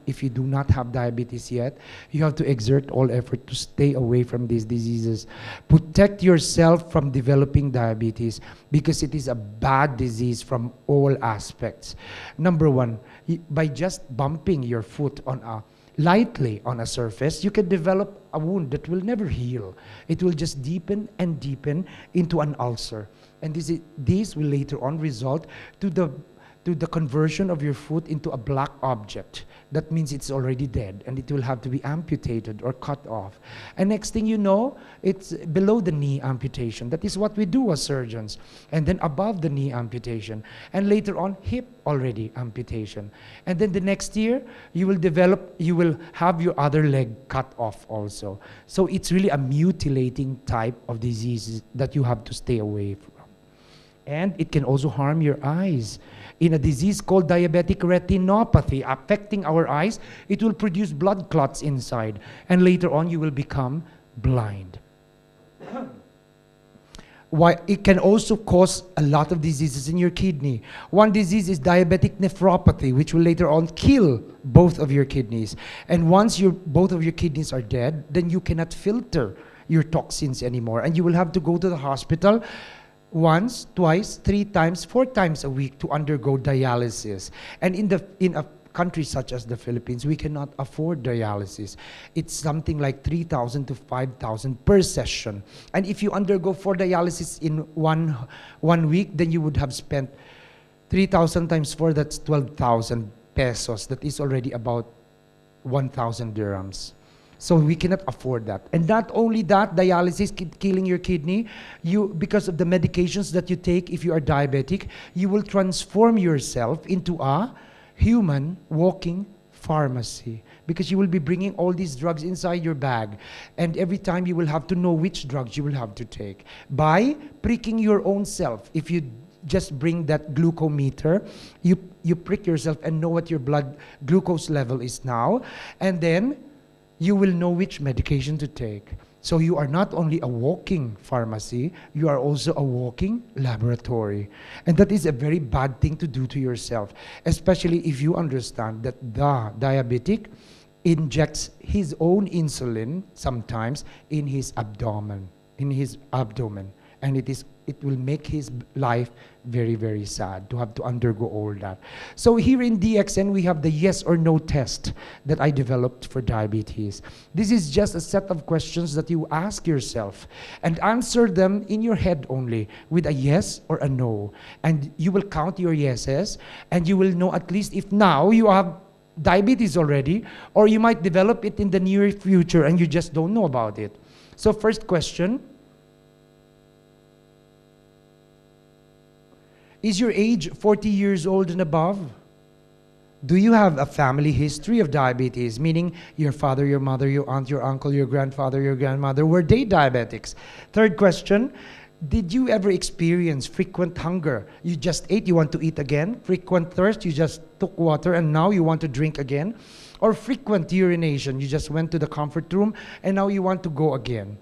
if you do not have diabetes yet, you have to exert all effort to stay away from these diseases. Protect yourself from developing diabetes because it is a bad disease from all aspects. Number one, by just bumping your foot on lightly on a surface, you can develop a wound that will never heal. It will just deepen and deepen into an ulcer. And this will later on result to the conversion of your foot into a black object. That means it's already dead and it will have to be amputated or cut off. And next thing you know, it's below the knee amputation. That is what we do as surgeons. And then above the knee amputation. And later on, hip already amputation. And then the next year, you will have your other leg cut off also. So it's really a mutilating type of disease that you have to stay away from. And it can also harm your eyes. In a disease called diabetic retinopathy, affecting our eyes, it will produce blood clots inside. And later on, you will become blind. Why? It can also cause a lot of diseases in your kidney. One disease is diabetic nephropathy, which will later on kill both of your kidneys. And once both of your kidneys are dead, then you cannot filter your toxins anymore. And you will have to go to the hospital once, twice, 3 times, 4 times a week to undergo dialysis. And in a country such as the Philippines, we cannot afford dialysis. It's something like 3,000 to 5,000 per session. And if you undergo 4 dialysis in one week, then you would have spent 3,000 times 4, that's 12,000 pesos. That is already about 1,000 dirhams. So we cannot afford that. And not only that, dialysis killing your kidney, because of the medications that you take if you are diabetic, you will transform yourself into a human walking pharmacy, because you will be bringing all these drugs inside your bag. And every time you will have to know which drugs you will have to take. By pricking your own self, if you just bring that glucometer, you prick yourself and know what your blood glucose level is now. And then you will know which medication to take. So you are not only a walking pharmacy, you are also a walking laboratory. And that is a very bad thing to do to yourself, especially if you understand that the diabetic injects his own insulin sometimes in his abdomen. And it will make his life very, very sad to have to undergo all that. So here in DXN, we have the yes or no test that I developed for diabetes. This is just a set of questions that you ask yourself and answer them in your head only with a yes or a no. And you will count your yeses, and you will know at least if now you have diabetes already, or you might develop it in the near future and you just don't know about it. So first question, is your age 40 years old and above? Do you have a family history of diabetes, meaning your father, your mother, your aunt, your uncle, your grandfather, your grandmother, were they diabetics? Third question, did you ever experience frequent hunger? You just ate, you want to eat again. Frequent thirst, you just took water and now you want to drink again. Or frequent urination, you just went to the comfort room and now you want to go again.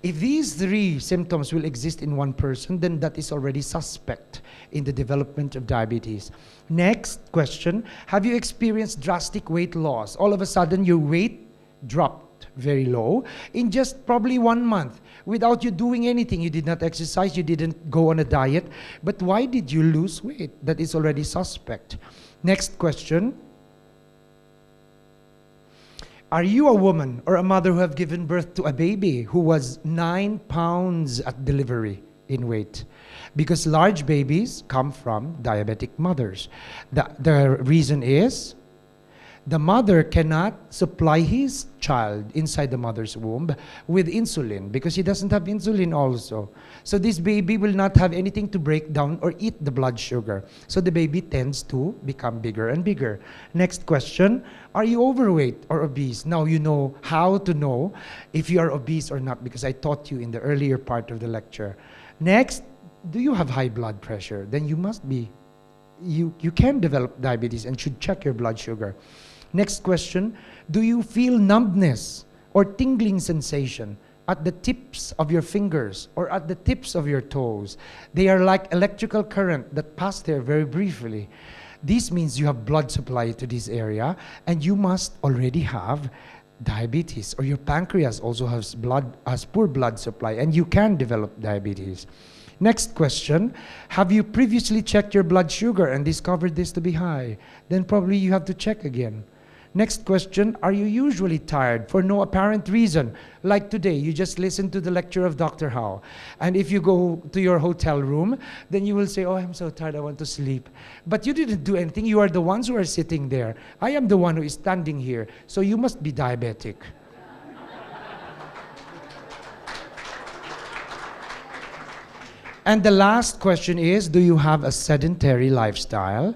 If these 3 symptoms will exist in one person, then that is already suspect in the development of diabetes. Next question, have you experienced drastic weight loss? All of a sudden your weight dropped very low in just probably 1 month without you doing anything. You did not exercise, you didn't go on a diet, but why did you lose weight? That is already suspect. Next question, are you a woman or a mother who have given birth to a baby who was 9 pounds at delivery in weight? Because large babies come from diabetic mothers. The reason is the mother cannot supply his child inside the mother's womb with insulin because he doesn't have insulin also. So this baby will not have anything to break down or eat the blood sugar. So the baby tends to become bigger and bigger. Next question, are you overweight or obese? Now you know how to know if you are obese or not because I taught you in the earlier part of the lecture. Next, do you have high blood pressure? Then you must be, you can develop diabetes and should check your blood sugar. Next question, do you feel numbness or tingling sensation at the tips of your fingers or at the tips of your toes? They are like electrical current that pass there very briefly. This means you have blood supply to this area, and you must already have diabetes, or your pancreas also has poor blood supply, and you can develop diabetes. Next question, have you previously checked your blood sugar and discovered this to be high? Then probably you have to check again. Next question, are you usually tired for no apparent reason? Like today, you just listened to the lecture of Dr. Howe. And if you go to your hotel room, then you will say, oh, I'm so tired, I want to sleep. But you didn't do anything. You are the ones who are sitting there. I am the one who is standing here. So you must be diabetic. And the last question is, do you have a sedentary lifestyle?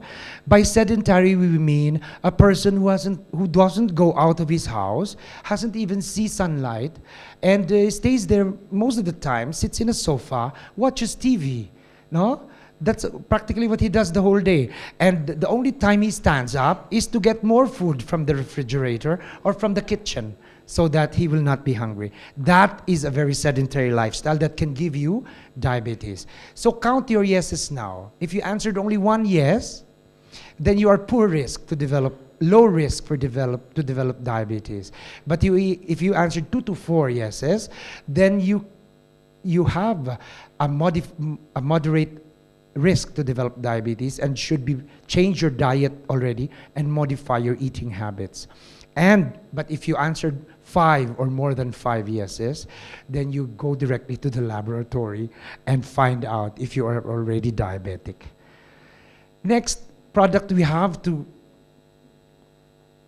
By sedentary, we mean a person who doesn't go out of his house, hasn't even see sunlight, and stays there most of the time, sits in a sofa, watches TV. No? That's practically what he does the whole day. And the only time he stands up is to get more food from the refrigerator or from the kitchen, so that he will not be hungry. That is a very sedentary lifestyle that can give you diabetes. So count your yeses now. If you answered only one yes, then you are poor risk to develop, low risk to develop diabetes. But if you answered 2 to 4 yeses, then you have a moderate risk to develop diabetes, and should change your diet already and modify your eating habits. But if you answered 5 or more than 5 yeses, then you go directly to the laboratory and find out if you are already diabetic. Next product we have to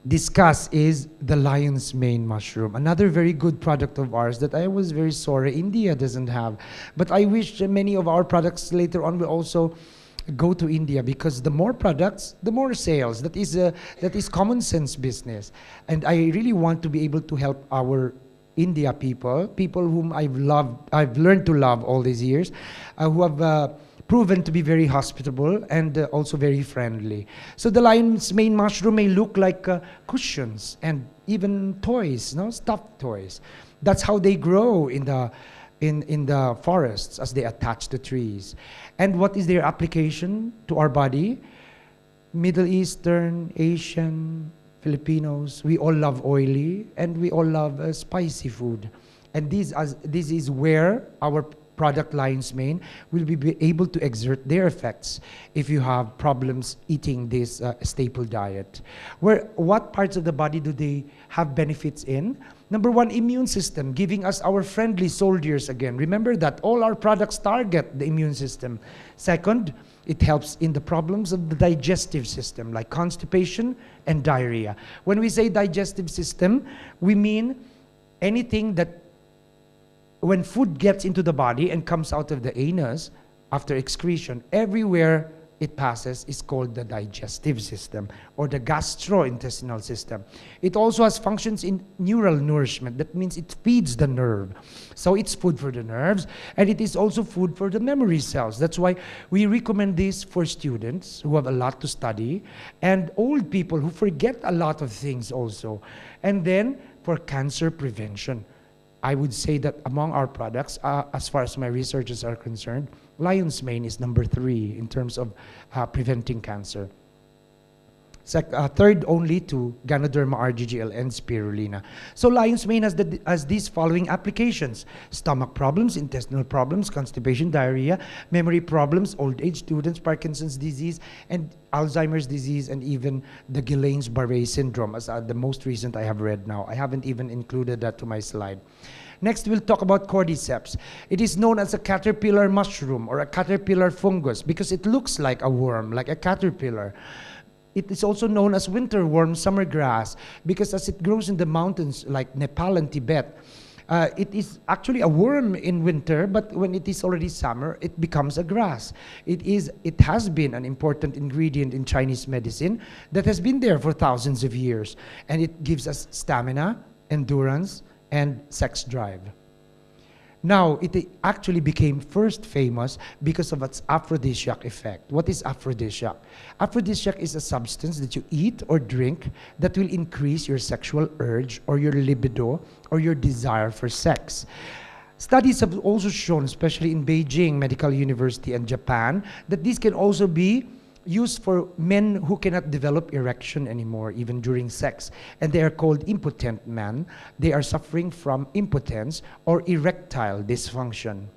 discuss is the lion's mane mushroom. Another very good product of ours that I was very sorry India doesn't have. But I wish many of our products later on will also go to India, because the more products, the more sales. That is common sense business. And I really want to be able to help our India people whom I've learned to love all these years, who have proven to be very hospitable and also very friendly. So the lion's mane mushroom may look like cushions and even toys, stuffed toys. That's how they grow in the forests as they attach to trees. And what is their application to our body? Middle Eastern, Asian, Filipinos, we all love oily and we all love spicy food. And this is where our product lion's mane will be able to exert their effects if you have problems eating this staple diet. What parts of the body do they have benefits in? Number 1, immune system, giving us our friendly soldiers again. Remember that all our products target the immune system. Second, it helps in the problems of the digestive system, like constipation and diarrhea. When we say digestive system, we mean anything that when food gets into the body and comes out of the anus after excretion, everywhere it passes is called the digestive system or the gastrointestinal system. It also has functions in neural nourishment. That means it feeds the nerve. So it's food for the nerves, and it is also food for the memory cells. That's why we recommend this for students who have a lot to study and old people who forget a lot of things also. And then for cancer prevention. I would say that among our products, as far as my researchers are concerned, lion's mane is number 3 in terms of preventing cancer. Third only to Ganoderma RGGL and spirulina. So lion's mane has these following applications: stomach problems, intestinal problems, constipation, diarrhea, memory problems, old age, students, Parkinson's disease, and Alzheimer's disease, and even the Guillain-Barré syndrome, as the most recent I have read now. I haven't even included that to my slide. Next, we'll talk about cordyceps. It is known as a caterpillar mushroom or a caterpillar fungus because it looks like a worm, like a caterpillar. It is also known as winter worm summer grass because as it grows in the mountains like Nepal and Tibet, it is actually a worm in winter, but when it is already summer, it becomes a grass. It has been an important ingredient in Chinese medicine that has been there for thousands of years, and it gives us stamina, endurance, and sex drive. Now, it actually became first famous because of its aphrodisiac effect. What is aphrodisiac? Aphrodisiac is a substance that you eat or drink that will increase your sexual urge or your libido or your desire for sex. Studies have also shown, especially in Beijing Medical University and Japan, that this can also be used for men who cannot develop erection anymore, even during sex. And they are called impotent men. They are suffering from impotence or erectile dysfunction.